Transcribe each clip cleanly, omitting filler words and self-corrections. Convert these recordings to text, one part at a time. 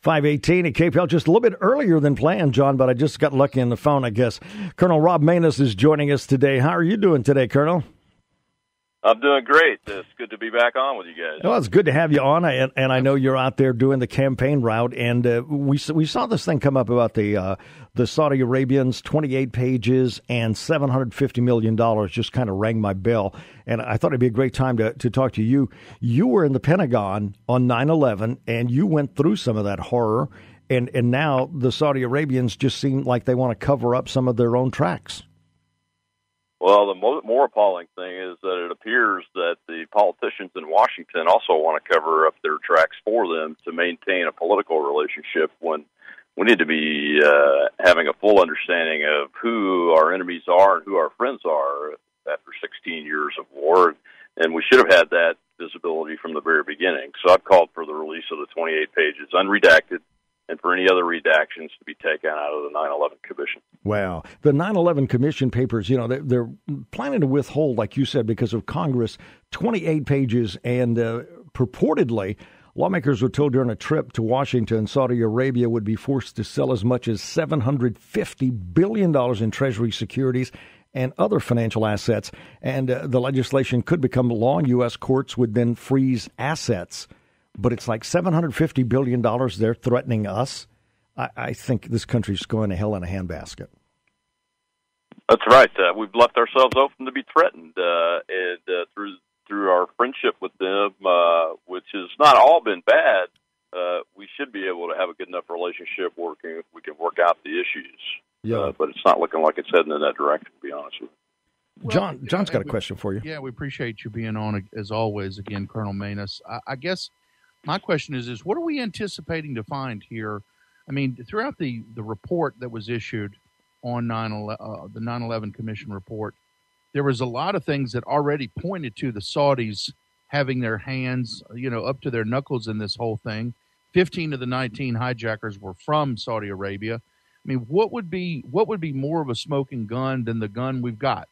5:18 at KPL, just a little bit earlier than planned, John, but I just got lucky on the phone, I guess. Colonel Rob Maness is joining us today. How are you doing today, Colonel? I'm doing great. It's good to be back on with you guys. Well, it's good to have you on, and I know you're out there doing the campaign route, and we saw this thing come up about the Saudi Arabians, 28 pages and $750 million, just kind of rang my bell, and I thought it'd be a great time to talk to you. You were in the Pentagon on 9/11, and you went through some of that horror, and now the Saudi Arabians just seem like they want to cover up some of their own tracks. Well, the more appalling thing is that it appears that the politicians in Washington also want to cover up their tracks for them to maintain a political relationship when we need to be having a full understanding of who our enemies are and who our friends are after 16 years of war. And we should have had that visibility from the very beginning. So I've called for the release of the 28 pages unredacted, and for any other redactions to be taken out of the 9/11 Commission. Wow. The 9/11 Commission papers, they're planning to withhold, like you said, because of Congress, 28 pages. And purportedly, lawmakers were told during a trip to Washington, Saudi Arabia would be forced to sell as much as $750 billion in Treasury securities and other financial assets. And the legislation could become law, and U.S. courts would then freeze assets. But it's like $750 billion they're threatening us. I think this country's going to hell in a handbasket. That's right. We've left ourselves open to be threatened, and through our friendship with them, which has not all been bad, we should be able to have a good enough relationship working. We can work out the issues. Yeah. But it's not looking like it's heading in that direction, to be honest with you. Well, John's got a question for you. Yeah, we appreciate you being on, as always, again, Colonel Maness. I guess my question is what are we anticipating to find here? I mean, throughout the report that was issued on the 9/11 Commission report, there was a lot of things that already pointed to the Saudis having their hands, up to their knuckles in this whole thing. 15 of the 19 hijackers were from Saudi Arabia. I mean, what would be more of a smoking gun than the gun we've got?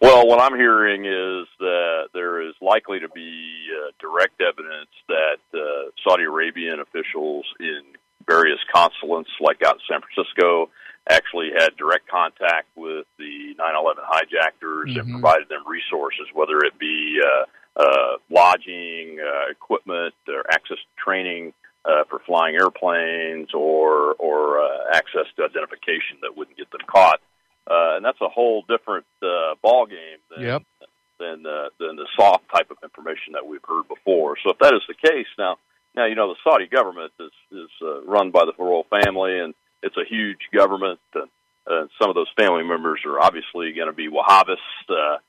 Well, what I'm hearing is that there is likely to be direct evidence that Saudi Arabian officials in various consulates, like out in San Francisco, actually had direct contact with the 9/11 hijackers and provided them resources, whether it be lodging, equipment, or access to training for flying airplanes, or access to identification that wouldn't get them caught. And that's a whole different ball game than the soft type of information that we've heard before. So if that is the case, now the Saudi government is run by the royal family, and it's a huge government. And some of those family members are obviously going to be Wahhabists,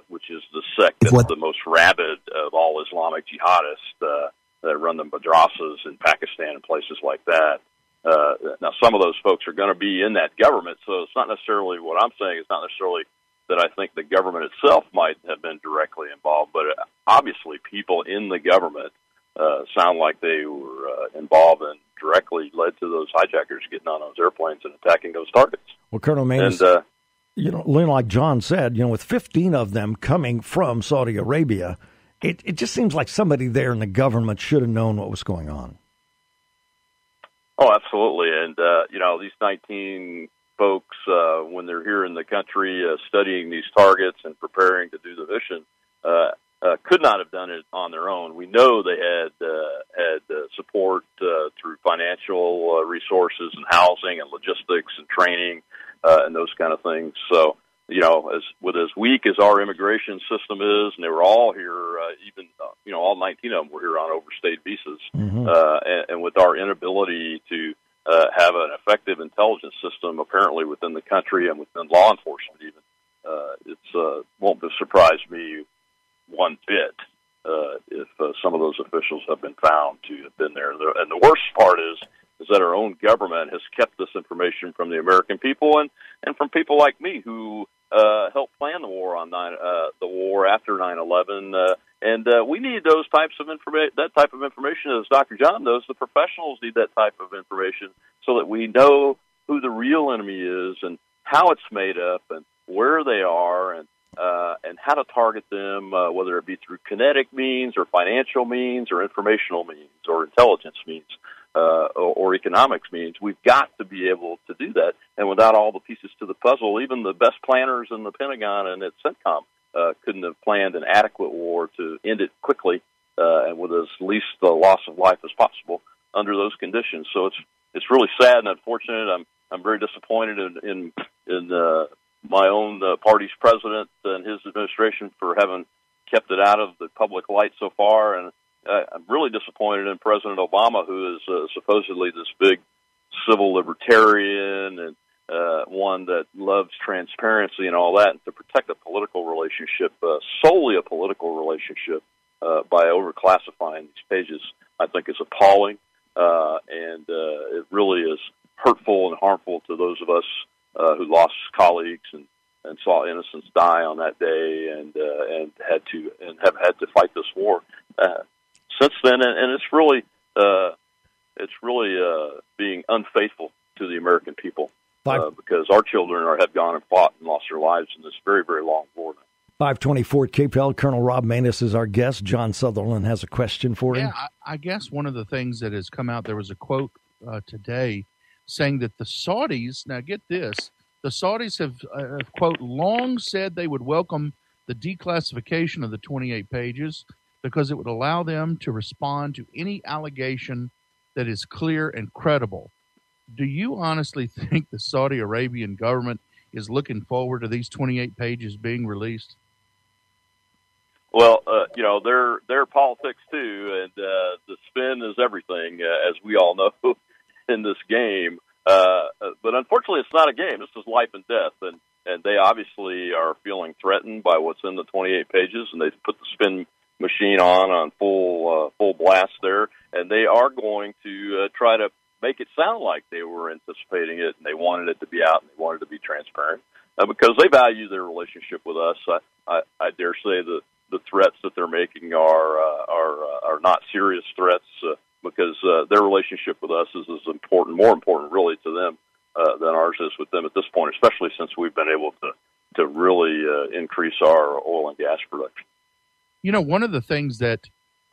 which is the sect that's the most rabid of all Islamic jihadists that run the madrasas in Pakistan and places like that. Now, some of those folks are going to be in that government, so it's not necessarily what I'm saying. It's not necessarily that I think the government itself might have been directly involved, but obviously people in the government sound like they were involved and directly led to those hijackers getting on those airplanes and attacking those targets. Well, Colonel Maness, like John said, with 15 of them coming from Saudi Arabia, it just seems like somebody there in the government should have known what was going on. Oh, absolutely. And, these 19 folks, when they're here in the country studying these targets and preparing to do the mission, could not have done it on their own. We know they had support through financial resources and housing and logistics and training and those kind of things. So, as weak as our immigration system is, and they were all here, all 19 of them were here on overstayed visas, and with our inability to have an effective intelligence system, apparently within the country and within law enforcement, even it won't surprise me one bit if some of those officials have been found to have been there. And the worst part is that our own government has kept this information from the American people and from people like me who helped plan the war the war after 9/11. And we need those types of that type of information, as Dr. John knows. The professionals need that type of information so that we know who the real enemy is and how it's made up and where they are and and how to target them, whether it be through kinetic means or financial means or informational means or intelligence means or economics means. We've got to be able to do that. And without all the pieces to the puzzle, even the best planners in the Pentagon and at CENTCOM couldn't have planned an adequate war to end it quickly and with as least the loss of life as possible under those conditions. So it's really sad and unfortunate. I'm very disappointed in my own party's president and his administration for having kept it out of the public light so far, and I'm really disappointed in President Obama, who is supposedly this big civil libertarian and one that loves transparency and all that, and to protect a political relationship, solely a political relationship, by overclassifying these pages, I think is appalling, and it really is hurtful and harmful to those of us who lost colleagues and saw innocents die on that day and have had to fight this war since then. And it's really being unfaithful to the American people because our children have gone and fought and lost their lives in this very, very long war. 524 KPEL, Colonel Rob Maness is our guest. John Sutherland has a question for him. Yeah, I guess one of the things that has come out, there was a quote today saying that the Saudis, now get this, the Saudis have, quote, long said they would welcome the declassification of the 28 pages because it would allow them to respond to any allegation that is clear and credible. Do you honestly think the Saudi Arabian government is looking forward to these 28 pages being released? Well, they're politics too, and the spin is everything, as we all know in this game. But unfortunately, it's not a game. This is life and death, and they obviously are feeling threatened by what's in the 28 pages, and they've put the spin machine on full blast there, and they are going to try to make it sound like they were anticipating it, and they wanted it to be out, and they wanted to be transparent, because they value their relationship with us. I dare say the threats that they're making are not serious threats, because their relationship with us is as important, more important really to them than ours is with them at this point, especially since we've been able to really increase our oil and gas production. You know, one of the things that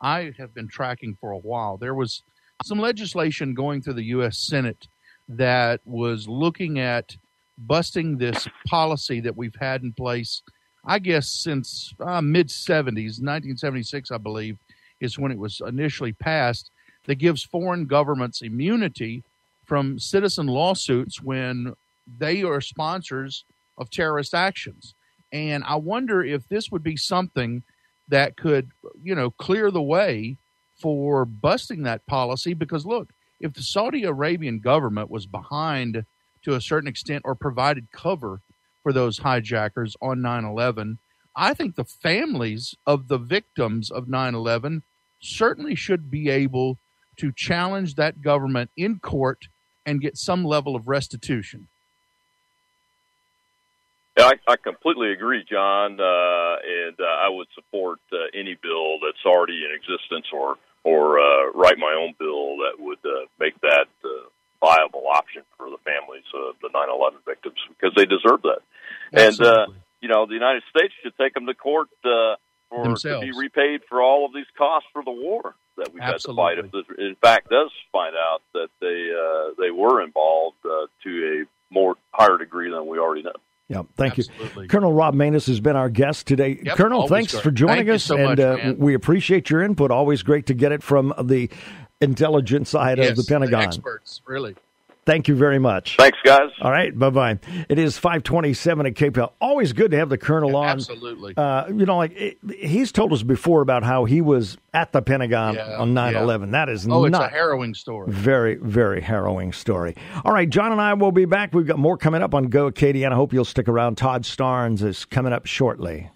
I have been tracking for a while, there was some legislation going through the U.S. Senate that was looking at busting this policy that we've had in place, I guess, since mid-'70s, 1976, I believe, is when it was initially passed, that gives foreign governments immunity from citizen lawsuits when they are sponsors of terrorist actions. And I wonder if this would be something that could, clear the way for busting that policy. Because, look, if the Saudi Arabian government was behind to a certain extent or provided cover for those hijackers on 9/11, I think the families of the victims of 9/11 certainly should be able to challenge that government in court and get some level of restitution. Yeah, I completely agree, John, and I would support any bill that's already in existence or write my own bill that would make that viable option for the families of the 9/11 victims, because they deserve that. Absolutely. And, the United States should take them to court to be repaid for all of these costs for the war that we've had to fight. If it, in fact, does find out that they were involved to a higher degree than we already know. Yeah, thank you. Colonel Rob Maness has been our guest today. Yep, Colonel, thanks for joining us, so much, and we appreciate your input. Always great to get it from the intelligence side of the Pentagon. The experts, really. Thank you very much. Thanks, guys. All right, bye-bye. It is 5:27 at KPEL. Always good to have the Colonel on. Absolutely. He's told us before about how he was at the Pentagon on 9/11. That is it's a harrowing story. Very, very harrowing story. All right, John and I will be back. We've got more coming up on Go Acadiana. I hope you'll stick around. Todd Starnes is coming up shortly.